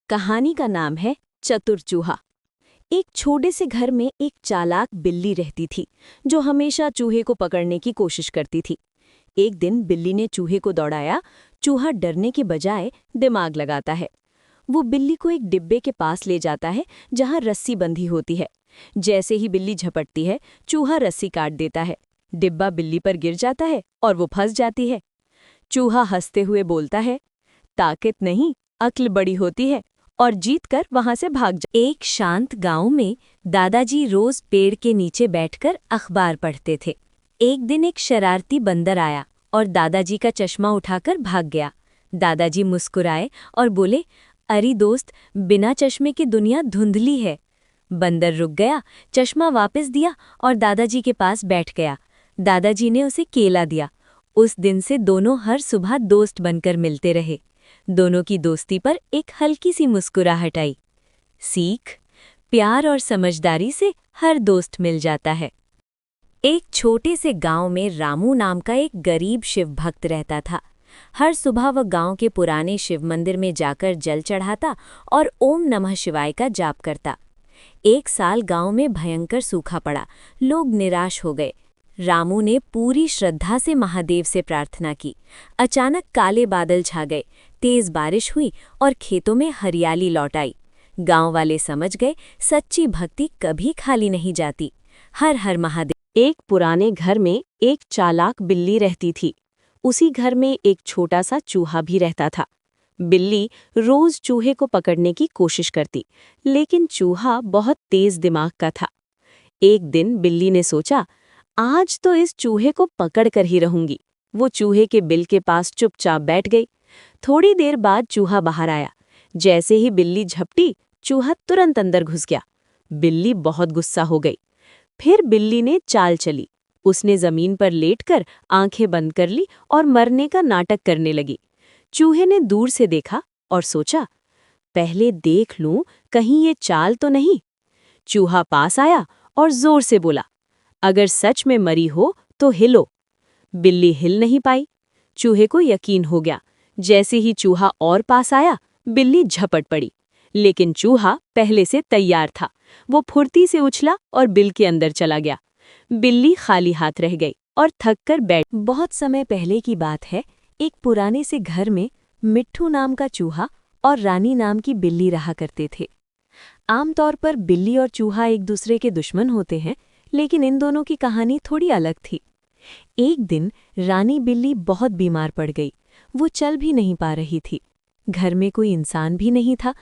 कहानी का नाम है चतुर चूहा। एक छोटे से घर में एक चालाक बिल्ली रहती थी जो हमेशा चूहे को पकड़ने की कोशिश करती थी। एक दिन बिल्ली ने चूहे को दौड़ाया। चूहा डरने के बजाय दिमाग लगाता है। वो बिल्ली को एक डिब्बे के पास ले जाता है जहां रस्सी बंधी होती है। जैसे ही बिल्ली झपटती है, चूहा रस्सी काट देता है। डिब्बा बिल्ली पर गिर जाता है और वो फंस जाती है। चूहा हंसते हुए बोलता है, ताकत नहीं, अक्ल बड़ी होती है, और जीतकर वहां से भाग जा। एक शांत गांव में दादाजी रोज पेड़ के नीचे बैठकर अखबार पढ़ते थे। एक दिन एक शरारती बंदर आया और दादाजी का चश्मा उठाकर भाग गया। दादाजी मुस्कुराए और बोले, अरे दोस्त, बिना चश्मे की दुनिया धुंधली है। बंदर रुक गया, चश्मा वापस दिया और दादाजी के पास बैठ गया। दादाजी ने उसे केला दिया। उस दिन से दोनों हर सुबह दोस्त बनकर मिलते रहे। दोनों की दोस्ती पर एक हल्की सी मुस्कुराहट आई। सीख: प्यार और समझदारी से हर दोस्त मिल जाता है। एक छोटे से गांव में रामू नाम का एक गरीब शिव भक्त रहता था। हर सुबह वह गांव के पुराने शिव मंदिर में जाकर जल चढ़ाता और ओम नमः शिवाय का जाप करता। एक साल गांव में भयंकर सूखा पड़ा। लोग निराश हो गए। रामू ने पूरी श्रद्धा से महादेव से प्रार्थना की। अचानक काले बादल छा गए, तेज बारिश हुई और खेतों में हरियाली लौट आई। गांव वाले समझ गए, सच्ची भक्ति कभी खाली नहीं जाती। हर हर महादेव। एक पुराने घर में एक चालाक बिल्ली रहती थी। उसी घर में एक छोटा सा चूहा भी रहता था। बिल्ली रोज चूहे को पकड़ने की कोशिश करती, लेकिन चूहा बहुत तेज दिमाग का था। एक दिन बिल्ली ने सोचा, आज तो इस चूहे को पकड़कर ही रहूंगी। वो चूहे के बिल के पास चुपचाप बैठ गई। थोड़ी देर बाद चूहा बाहर आया। जैसे ही बिल्ली झपटी, चूहा तुरंत अंदर घुस गया। बिल्ली बहुत गुस्सा हो गई। फिर बिल्ली ने चाल चली। उसने जमीन पर लेटकर आंखें बंद कर ली और मरने का नाटक करने लगी। चूहे ने दूर से देखा और सोचा, पहले देख लूं कहीं ये चाल तो नहीं। चूहा पास आया और जोर से बोला, अगर सच में मरी हो तो हिलो। बिल्ली हिल नहीं पाई। चूहे को यकीन हो गया। जैसे ही चूहा और पास आया, बिल्ली झपट पड़ी। लेकिन चूहा पहले से तैयार था। वो फुर्ती से उछला और बिल के अंदर चला गया। बिल्ली खाली हाथ रह गई और थक कर बैठ। बहुत समय पहले की बात है। एक पुराने से घर में मिट्ठू नाम का चूहा और रानी नाम की बिल्ली रहा करते थे। आमतौर पर बिल्ली और चूहा एक दूसरे के दुश्मन होते हैं, लेकिन इन दोनों की कहानी थोड़ी अलग थी। एक दिन रानी बिल्ली बहुत बीमार पड़ गई। वो चल भी नहीं पा रही थी। घर में कोई इंसान भी नहीं था